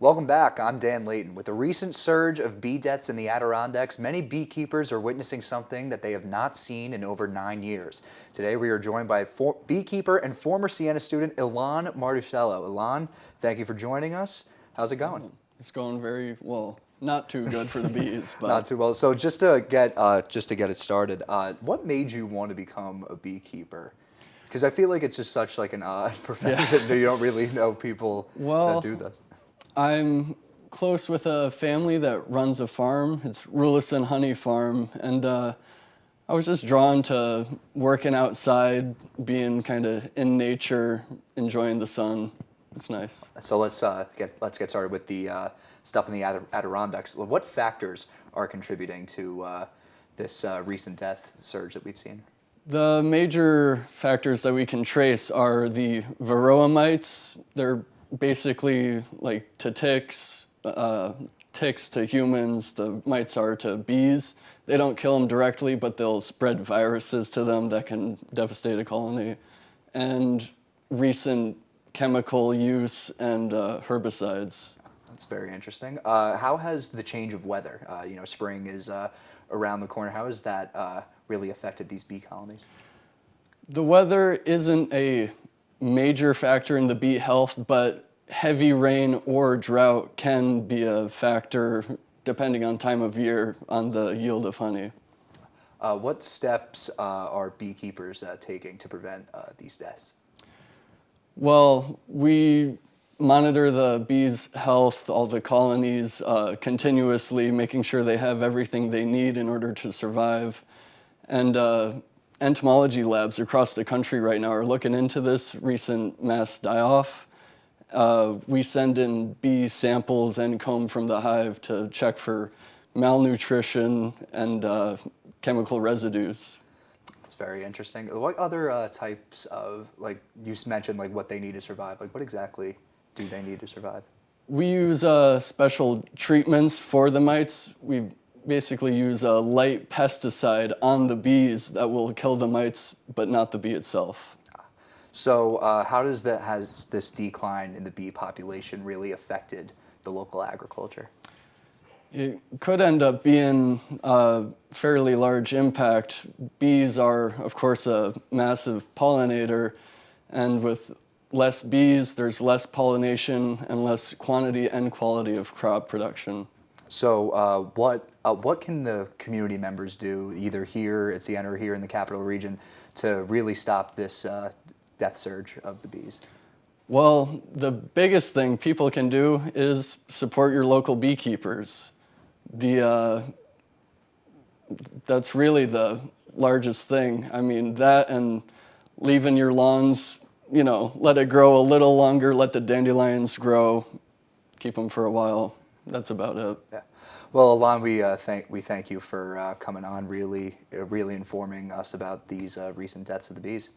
Welcome back. I'm Dan Layton. With the recent surge of bee deaths in the Adirondacks, many beekeepers are witnessing something that they have not seen in over 9 years. Today we are joined by beekeeper and former Siena student Ilan Martuscello. Ilan, thank you for joining us. How's it going? It's going very well. Not too good for the bees, but not too well. So just to get it started, what made you want to become a beekeeper? Because I feel like it's just such like an odd profession. Yeah. You don't really know people that do this. I'm close with a family that runs a farm. It's Rulison Honey Farm, and I was just drawn to working outside, being kind of in nature, enjoying the sun. It's nice. So let's get started with the stuff in the Adirondacks. What factors are contributing to this recent death surge that we've seen? The major factors that we can trace are the varroa mites. They're basically like to ticks, ticks to humans, the mites are to bees. They don't kill them directly, but they'll spread viruses to them that can devastate a colony. And recent chemical use and herbicides. That's very interesting. How has the change of weather, spring is around the corner, how has that really affected these bee colonies? The weather isn't a major factor in the bee health, but heavy rain or drought can be a factor depending on time of year on the yield of honey. What steps are beekeepers taking to prevent these deaths? Well, we monitor the bees' health, all the colonies, continuously, making sure they have everything they need in order to survive. And entomology labs across the country right now are looking into this recent mass die-off. We send in bee samples and comb from the hive to check for malnutrition and chemical residues. That's very interesting. What other types of, like you mentioned, like what they need to survive, like what exactly do they need to survive? We use special treatments for the mites. We basically use a light pesticide on the bees that will kill the mites, but not the bee itself. So how has this decline in the bee population really affected the local agriculture? It could end up being a fairly large impact. Bees are, of course, a massive pollinator, and with less bees, there's less pollination and less quantity and quality of crop production. So what can the community members do, either here at Siena or here in the capital region, to really stop this death surge of the bees? Well, the biggest thing people can do is support your local beekeepers. That's really the largest thing. I mean, that and leaving your lawns, let it grow a little longer, let the dandelions grow, keep them for a while. That's about it. Yeah. Well, Ilan, we thank you for coming on, really informing us about these recent deaths of the bees.